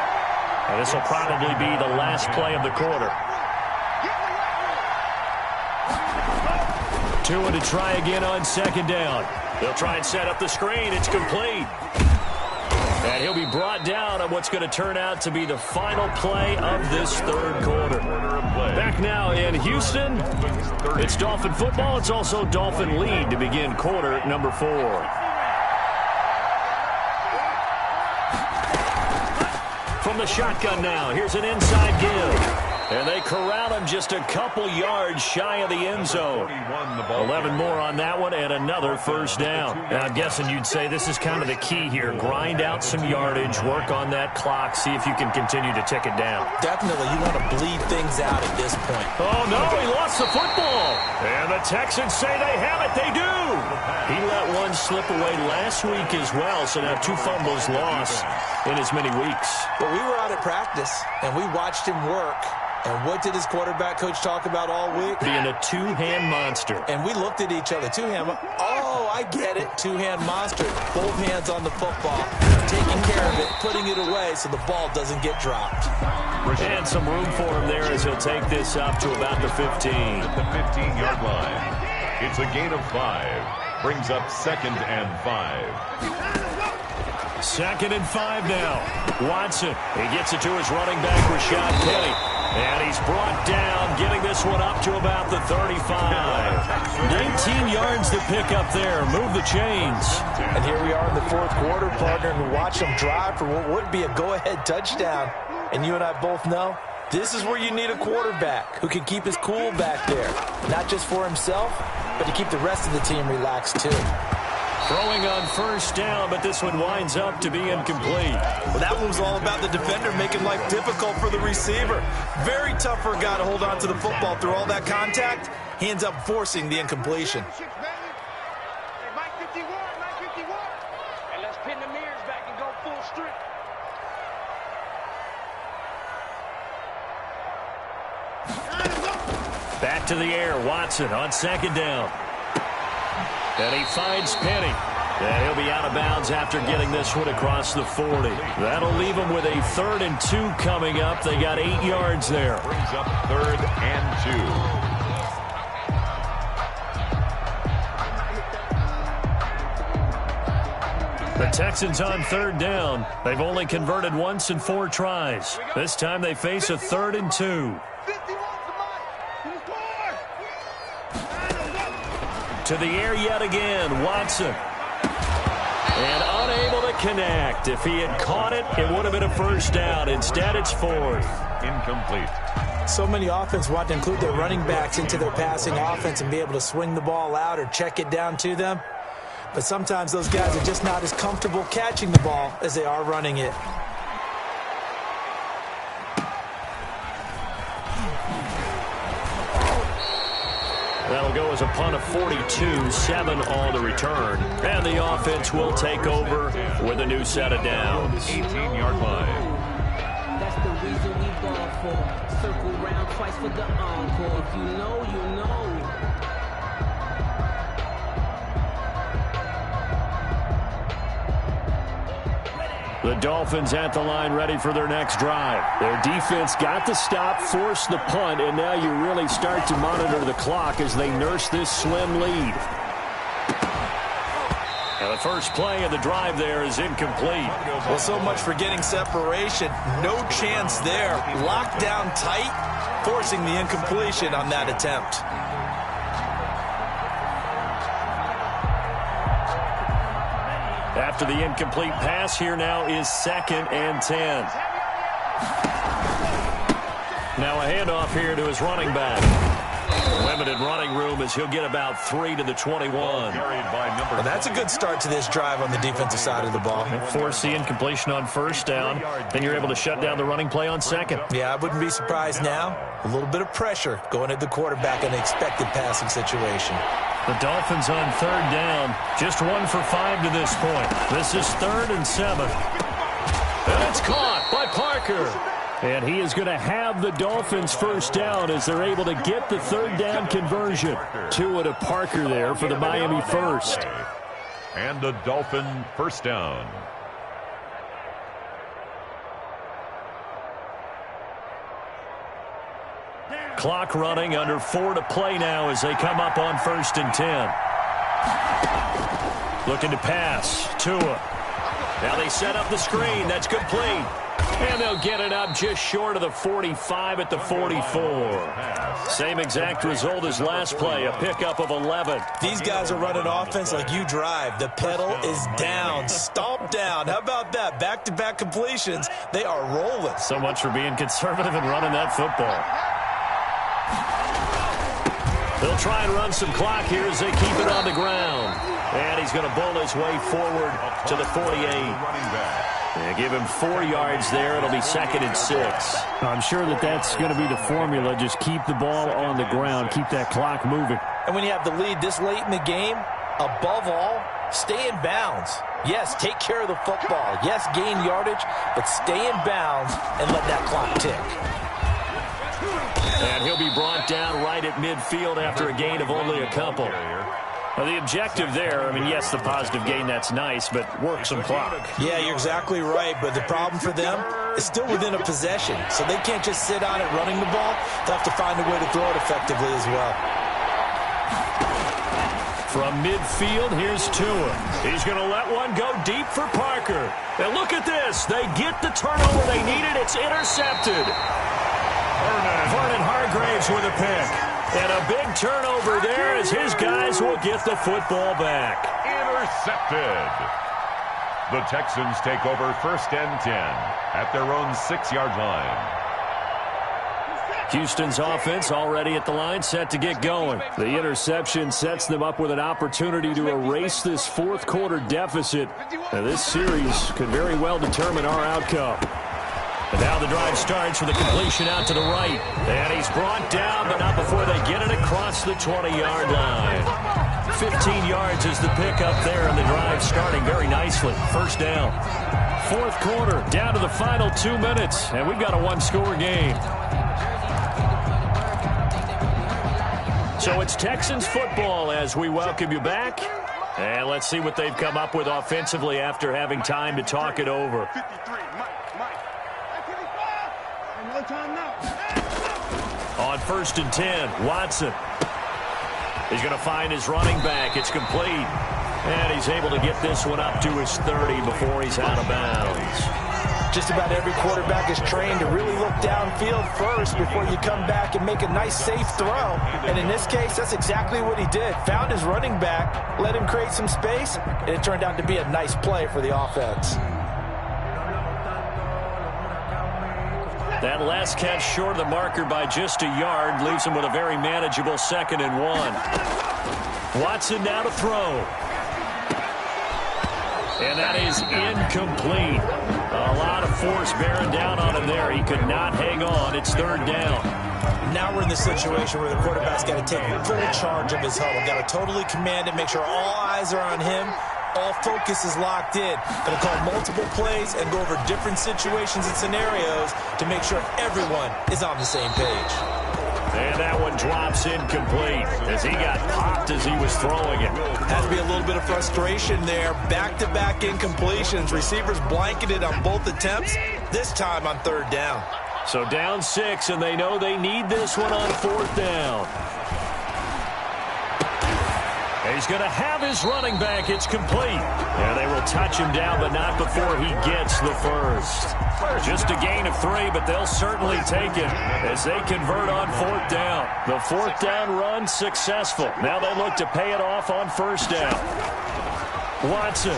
And this will probably be the last play of the quarter. Tua to try again on second down. They'll try and set up the screen. It's complete. And he'll be brought down on what's going to turn out to be the final play of this third quarter. Back now in Houston, it's Dolphin football. It's also Dolphin lead to begin quarter number 4. From the shotgun now, here's an inside give. And they corral him just a couple yards shy of the end zone. 11 more on that one and another first down. Now, I'm guessing you'd say this is kind of the key here. Grind out some yardage, work on that clock, see if you can continue to tick it down. Definitely, you want to bleed things out at this point. Oh, no, he lost the football. And the Texans say they have it. They do. He let one slip away last week as well, so now 2 fumbles lost in as many weeks. Well, we were out at practice, and we watched him work. And what did his quarterback coach talk about all week? Being a two-hand monster. And we looked at each other. Two-hand. Oh, I get it. Two-hand monster. Both hands on the football. Taking care of it. Putting it away so the ball doesn't get dropped. And some room for him there as he'll take this up to about the 15. At the 15-yard line. It's a gain of 5. Brings up 2nd and 5. 2nd and 5 now. Watson. He gets it to his running back, Rashad Penny. And he's brought down, getting this one up to about the 35. 19 yards to pick up there. Move the chains. And here we are in the fourth quarter, partner, and watch them drive for what would be a go-ahead touchdown. And you and I both know this is where you need a quarterback who can keep his cool back there. Not just for himself, but to keep the rest of the team relaxed too. Throwing on first down, but this one winds up to be incomplete. Well, that one was all about the defender making life difficult for the receiver. Very tough for a guy to hold on to the football through all that contact. Hands up forcing the incompletion. And let's pin the mirrors back and go full strength. Back to the air, Watson on second down. And he finds Penny. And he'll be out of bounds after getting this one across the 40. That'll leave him with a 3rd and 2 coming up. They got 8 yards there. Brings up 3rd and 2. The Texans on 3rd down. They've only converted once in 4 tries. This time they face a 3rd and 2. To the air yet again, Watson. And unable to connect. If he had caught it, it would have been a first down. Instead, it's 4th. Incomplete. So many offenses want to include their running backs into their passing offense and be able to swing the ball out or check it down to them. But sometimes those guys are just not as comfortable catching the ball as they are running it. That'll go as a punt of 42, 7 on the return. And the offense will take over with a new set of downs. 18-yard line. That's the reason we ball for. Circle round twice for the encore. If you know, you know. The Dolphins at the line ready for their next drive. Their defense got the stop, forced the punt, and now you really start to monitor the clock as they nurse this slim lead. And the first play of the drive there is incomplete. Well, so much for getting separation. No chance there. Locked down tight, forcing the incompletion on that attempt. After the incomplete pass, here now is 2nd and 10. Now a handoff here to his running back. Limited running room as he'll get about 3 to the 21. Well, that's a good start to this drive on the defensive side of the ball. Force the incompletion on first down. Then you're able to shut down the running play on second. Yeah, I wouldn't be surprised now. A little bit of pressure going at the quarterback in an expected passing situation. The Dolphins on 3rd down. Just 1 for 5 to this point. This is 3rd and 7. And it's caught by Parker. And he is going to have the Dolphins first down as they're able to get the 3rd down conversion. Tua to Parker there for the Miami first. And the Dolphin first down. Clock running, under 4 to play now as they come up on 1st and 10. Looking to pass. Tua. Now they set up the screen. That's complete. And they'll get it up just short of the 45 at the 44. Same exact result as last play, a pickup of 11. These guys are running offense like you drive. The pedal is down, stomp down. How about that? Back-to-back completions. They are rolling. So much for being conservative and running that football. They'll try and run some clock here as they keep it on the ground. And he's going to bowl his way forward to the 48. Yeah, give him 4 yards there. It'll be 2nd and 6. I'm sure that's going to be the formula. Just keep the ball on the ground. Keep that clock moving. And when you have the lead this late in the game, above all, stay in bounds. Yes, take care of the football. Yes, gain yardage, but stay in bounds and let that clock tick. And he'll be brought down right at midfield after a gain of only a couple. Well, the objective there, I mean, yes, the positive gain, that's nice, but work some clock. Yeah, you're exactly right, but the problem for them is still within a possession, so they can't just sit on it running the ball. They'll have to find a way to throw it effectively as well. From midfield, here's Tua. He's going to let one go deep for Parker. And look at this. They get the turnover they needed. It's intercepted. Vernon Hargraves with a pick. And a big turnover there as his guys will get the football back. Intercepted. The Texans take over 1st and 10 at their own 6-yard line. Houston's offense already at the line, set to get going. The interception sets them up with an opportunity to erase this 4th quarter deficit. Now, this series could very well determine our outcome. And now the drive starts with a completion out to the right. And he's brought down, but not before they get it across the 20-yard line. 15 yards is the pickup there, and the drive starting very nicely. 1st down. 4th quarter, down to the final 2 minutes, and we've got a 1-score game. So it's Texans football as we welcome you back. And let's see what they've come up with offensively after having time to talk it over. On 1st and 10, Watson. He's going to find his running back. It's complete. And he's able to get this one up to his 30 before he's out of bounds. Just about every quarterback is trained to really look downfield first before you come back and make a nice, safe throw. And in this case, that's exactly what he did. Found his running back, let him create some space, and it turned out to be a nice play for the offense. That last catch short of the marker by just a yard leaves him with a very manageable 2nd and 1. Watson now to throw. And that is incomplete. A lot of force bearing down on him there. He could not hang on. It's 3rd down. Now we're in the situation where the quarterback's got to take full charge of his huddle. Got to totally command it, make sure all eyes are on him. All focus is locked in. Going to call multiple plays and go over different situations and scenarios to make sure everyone is on the same page. And that one drops incomplete as he got popped as he was throwing it. Has to be a little bit of frustration there. Back-to-back incompletions. Receivers blanketed on both attempts, this time on 3rd down. So down 6, and they know they need this one on 4th down. He's going to have his running back. It's complete. And they will touch him down, but not before he gets the first. Just a gain of 3, but they'll certainly take it as they convert on 4th down. The 4th down run successful. Now they look to pay it off on 1st down. Watson.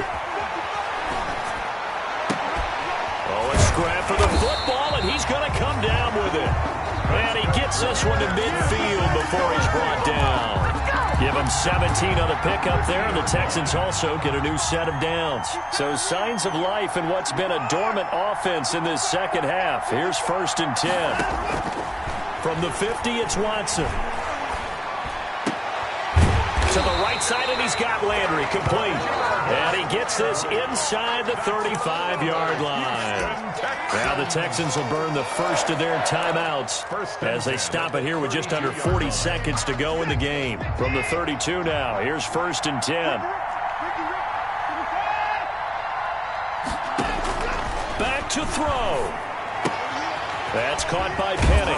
Oh, a scrap for the football, and he's going to come down with it. And he gets this one to midfield before he's brought down. Give him 17 on the pickup there, and the Texans also get a new set of downs. So signs of life in what's been a dormant offense in this 2nd half. Here's 1st and 10. From the 50, it's Watson. To the right side, and he's got Landry complete. And he gets this inside the 35-yard line. Now the Texans will burn the first of their timeouts as they stop it here with just under 40 seconds to go in the game. From the 32 now, here's 1st and 10. Back to throw. That's caught by Penny.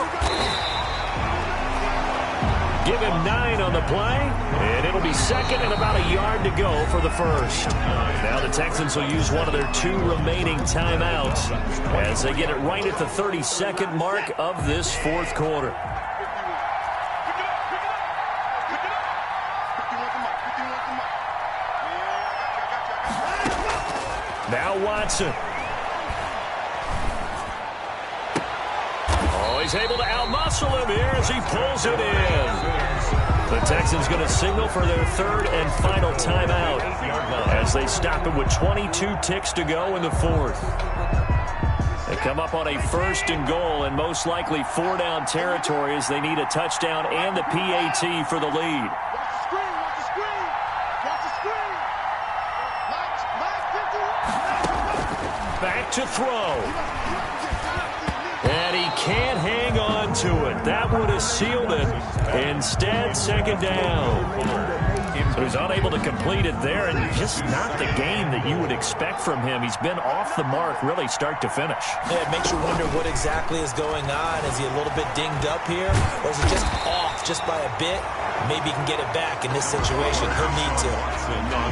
Give him 9 on the play, and it'll be second and about a yard to go for the first. Now the Texans will use one of their 2 remaining timeouts as they get it right at the 32nd mark of this fourth quarter. Now Watson. Oh, he's able to outmuscle him here as he pulls it in. The Texans going to signal for their 3rd and final timeout as they stop it with 22 ticks to go in the 4th. They come up on a 1st and goal and most likely 4-down territory as they need a touchdown and the PAT for the lead. Back to throw. And he can't hang on to it. That would have sealed it. Instead, second down. So he's unable to complete it there, and just not the game that you would expect from him. He's been off the mark really start to finish. Yeah, it makes you wonder what exactly is going on. Is he a little bit dinged up here, or is he just off just by a bit? Maybe he can get it back in this situation. He'll need to.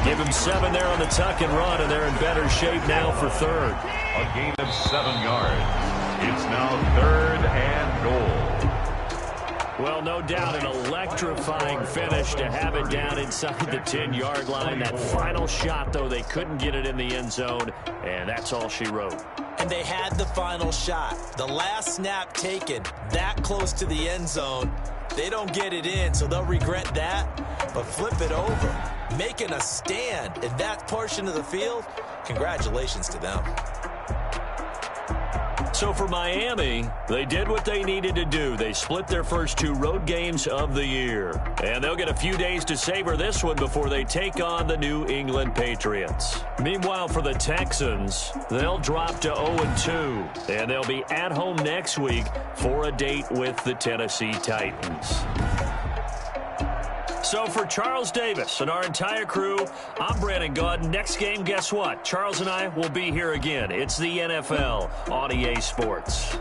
Give him 7 there on the tuck and run, and they're in better shape now for 3rd. A gain of 7 yards. It's now 3rd and goal. Well, no doubt an electrifying finish to have it down inside the 10-yard line. That final shot, though, they couldn't get it in the end zone, and that's all she wrote. And they had the final shot. The last snap taken that close to the end zone. They don't get it in, so they'll regret that. But flip it over, making a stand in that portion of the field, congratulations to them. So for Miami, they did what they needed to do. They split their first 2 road games of the year. And they'll get a few days to savor this one before they take on the New England Patriots. Meanwhile, for the Texans, they'll drop to 0-2. And they'll be at home next week for a date with the Tennessee Titans. So for Charles Davis and our entire crew, I'm Brandon Gaudin. Next game, guess what? Charles and I will be here again. It's the NFL on EA Sports.